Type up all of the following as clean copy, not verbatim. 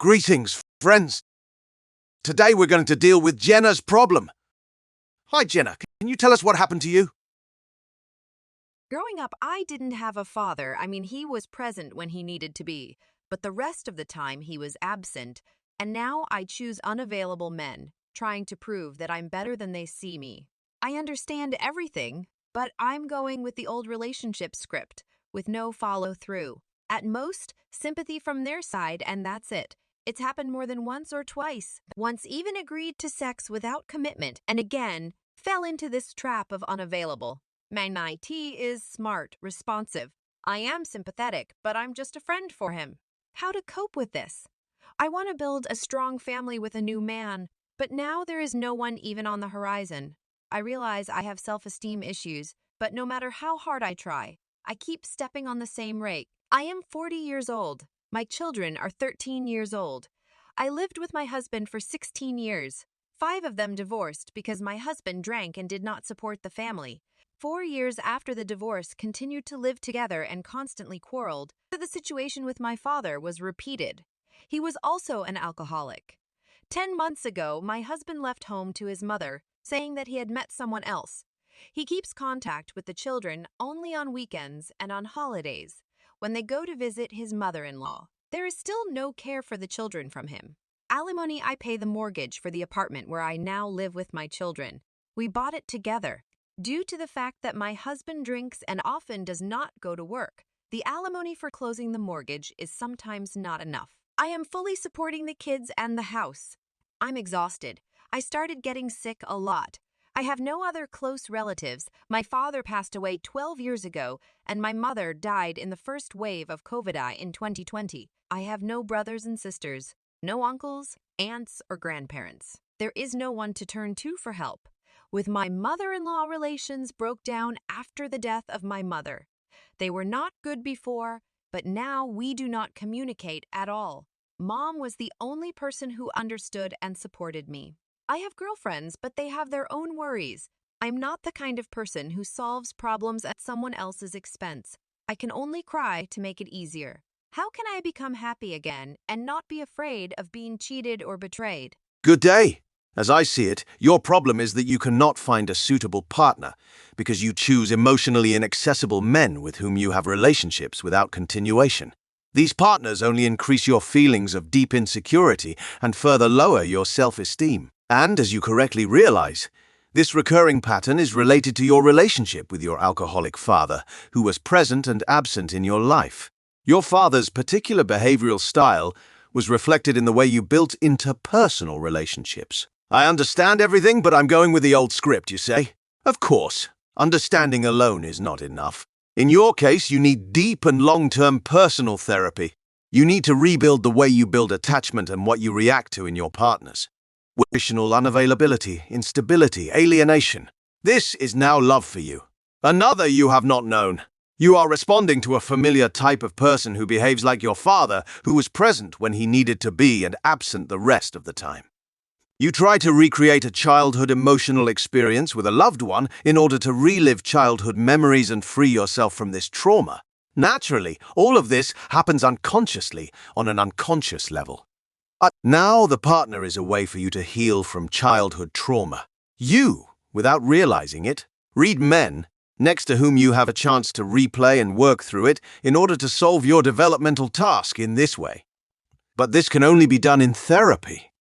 Greetings, friends. Today we're going to deal with Jenna's problem. Hi, Jenna. Can you tell us what happened to you? Growing up, I didn't have a father. He was present when he needed to be, but the rest of the time he was absent, and now I choose unavailable men, trying to prove that I'm better than they see me. I understand everything, but I'm going with the old relationship script, with no follow-through. At most, sympathy from their side, and that's it. It's happened more than once or twice. Once even agreed to sex without commitment, and again, fell into this trap of unavailable. My IT is smart, responsive. I am sympathetic, but I'm just a friend for him. How to cope with this? I want to build a strong family with a new man, but now there is no one even on the horizon. I realize I have self-esteem issues, but no matter how hard I try, I keep stepping on the same rake. I am 40 years old. My children are 13 years old. I lived with my husband for 16 years. 5 of them divorced because my husband drank and did not support the family. 4 years after the divorce, continued to live together and constantly quarreled. The situation with my father was repeated. He was also an alcoholic. 10 months ago, my husband left home to his mother, saying that he had met someone else. He keeps contact with the children only on weekends and on holidays, when they go to visit his mother-in-law. There is still no care for the children from him. Alimony, I pay the mortgage for the apartment where I now live with my children. We bought it together. Due to the fact that my husband drinks and often does not go to work, the alimony for closing the mortgage is sometimes not enough. I am fully supporting the kids and the house. I'm exhausted. I started getting sick a lot. I have no other close relatives. My father passed away 12 years ago, and my mother died in the first wave of COVID in 2020. I have no brothers and sisters, no uncles, aunts, or grandparents. There is no one to turn to for help. With my mother-in-law, relations broke down after the death of my mother. They were not good before, but now we do not communicate at all. Mom was the only person who understood and supported me. I have girlfriends, but they have their own worries. I'm not the kind of person who solves problems at someone else's expense. I can only cry to make it easier. How can I become happy again and not be afraid of being cheated or betrayed? Good day. As I see it, your problem is that you cannot find a suitable partner because you choose emotionally inaccessible men with whom you have relationships without continuation. These partners only increase your feelings of deep insecurity and further lower your self-esteem. And, as you correctly realize, this recurring pattern is related to your relationship with your alcoholic father, who was present and absent in your life. Your father's particular behavioral style was reflected in the way you built interpersonal relationships. I understand everything, but I'm going with the old script, you say? Of course, understanding alone is not enough. In your case, you need deep and long-term personal therapy. You need to rebuild the way you build attachment and what you react to in your partners. Emotional unavailability, instability, alienation. This is now love for you. Another you have not known. You are responding to a familiar type of person who behaves like your father, who was present when he needed to be and absent the rest of the time. You try to recreate a childhood emotional experience with a loved one in order to relive childhood memories and free yourself from this trauma. Naturally, all of this happens unconsciously on an unconscious level. Now the partner is a way for you to heal from childhood trauma. You, without realizing it, read men next to whom you have a chance to replay and work through it in order to solve your developmental task in this way. But this can only be done in therapy.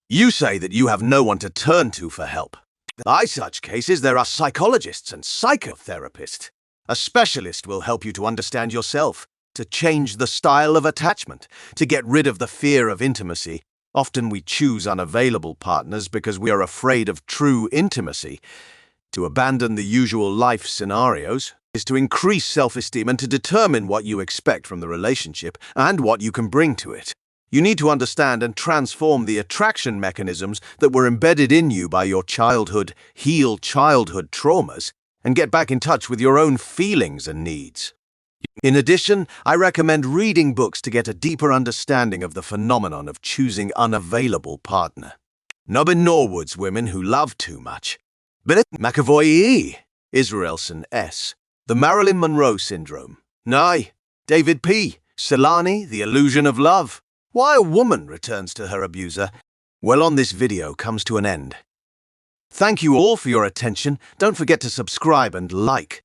You say that you have no one to turn to for help. In such cases, there are psychologists and psychotherapists. A specialist will help you to understand yourself, to change the style of attachment, to get rid of the fear of intimacy. Often we choose unavailable partners because we are afraid of true intimacy. To abandon the usual life scenarios is to increase self-esteem and to determine what you expect from the relationship and what you can bring to it. You need to understand and transform the attraction mechanisms that were embedded in you by your childhood, heal childhood traumas, and get back in touch with your own feelings and needs. In addition, I recommend reading books to get a deeper understanding of the phenomenon of choosing unavailable partner. Nobin Norwood's Women Who Love Too Much. Bennett McAvoy E. Israelson S. The Marilyn Monroe Syndrome. Nye. David P. Solani, The Illusion of Love. Why a woman returns to her abuser? Well, on this video comes to an end. Thank you all for your attention. Don't forget to subscribe and like.